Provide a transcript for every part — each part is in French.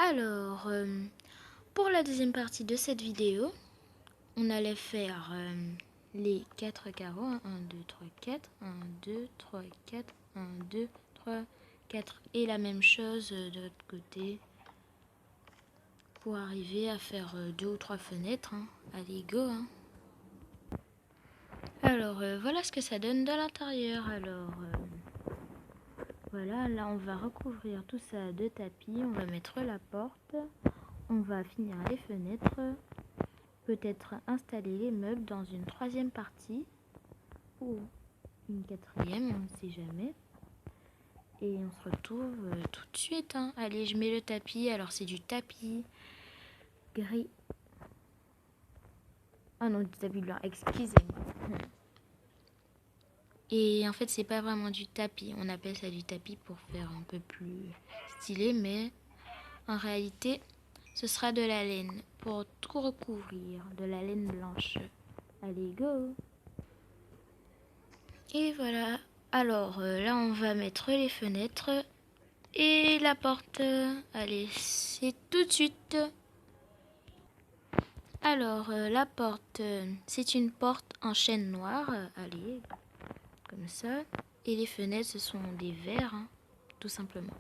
Alors, pour la deuxième partie de cette vidéo, on allait faire les 4 carreaux. 1, 2, 3, 4. 1, 2, 3, 4. 1, 2, 3, 4. Et la même chose de l'autre côté pour arriver à faire 2 ou 3 fenêtres. Allez, go. Alors, voilà ce que ça donne de l'intérieur. Alors, voilà, là on va recouvrir tout ça de tapis. On va mettre la porte. On va finir les fenêtres. Peut-être installer les meubles dans une troisième partie ou une quatrième, on ne sait jamais. Et on se retrouve tout de suite. Allez, je mets le tapis. Alors c'est du tapis gris. Ah non, du tapis blanc, excusez-moi. Et en fait, c'est pas vraiment du tapis. On appelle ça du tapis pour faire un peu plus stylé, mais en réalité, ce sera de la laine pour tout recouvrir, de la laine blanche. Allez, go! Et voilà. Alors là, on va mettre les fenêtres et la porte. Allez, c'est tout de suite. Alors, la porte, c'est une porte en chêne noir. Allez, comme ça. Et les fenêtres, ce sont des verres, tout simplement.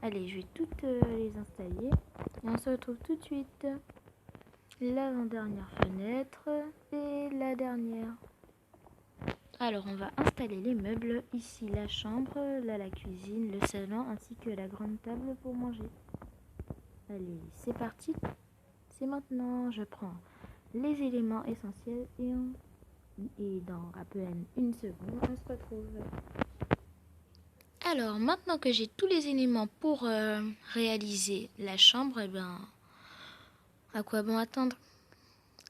Allez, je vais toutes les installer. Et on se retrouve tout de suite. L'avant-dernière fenêtre et la dernière. Alors, on va installer les meubles. Ici, la chambre, là, la cuisine, le salon, ainsi que la grande table pour manger. Allez, c'est parti. C'est maintenant. Je prends les éléments essentiels et dans à peine une seconde, on se retrouve. Alors, maintenant que j'ai tous les éléments pour réaliser la chambre, eh ben, à quoi bon attendre?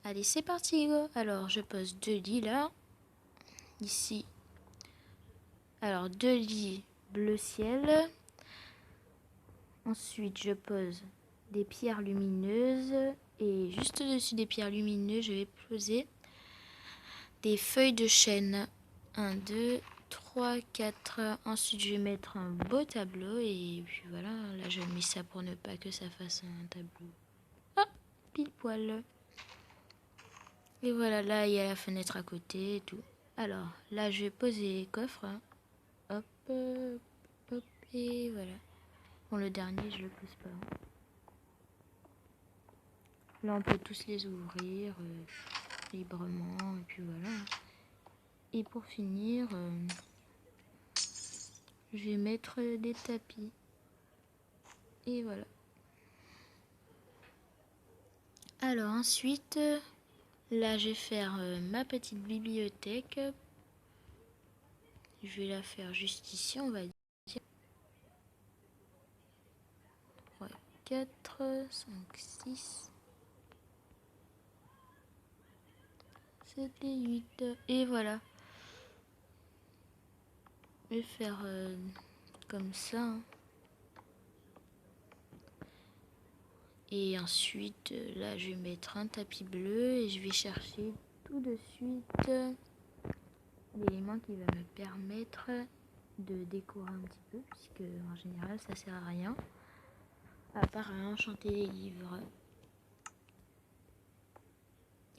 Allez, c'est parti, go. Alors, je pose 2 lits là. Ici. Alors, 2 lits bleu ciel. Ensuite, je pose des pierres lumineuses et juste au-dessus des pierres lumineuses, je vais poser des feuilles de chêne. 1, 2, 3, 4. Ensuite, je vais mettre un beau tableau et puis voilà, là je mets ça pour ne pas que ça fasse un tableau. Ah, pile poil. Et voilà, là il y a la fenêtre à côté et tout. Alors, là je vais poser les coffres. Hop, hop, et voilà. Bon, le dernier, je le pose pas. Là, on peut tous les ouvrir librement. Et puis voilà. Et pour finir, je vais mettre des tapis. Et voilà. Alors ensuite, là, je vais faire ma petite bibliothèque. Je vais la faire juste ici, on va dire. 3, 4, 5, 6, 7 et 8. Et voilà. Je vais faire comme ça. Et ensuite, là, je vais mettre un tapis bleu et je vais chercher tout de suite l'élément qui va me permettre de décorer un petit peu, puisque en général, ça sert à rien, à part à enchanter les livres.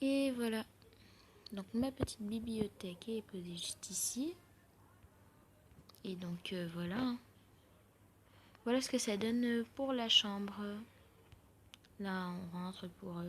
Et voilà. Donc, ma petite bibliothèque est posée juste ici. Et donc, voilà. Voilà ce que ça donne pour la chambre. Là, on rentre pour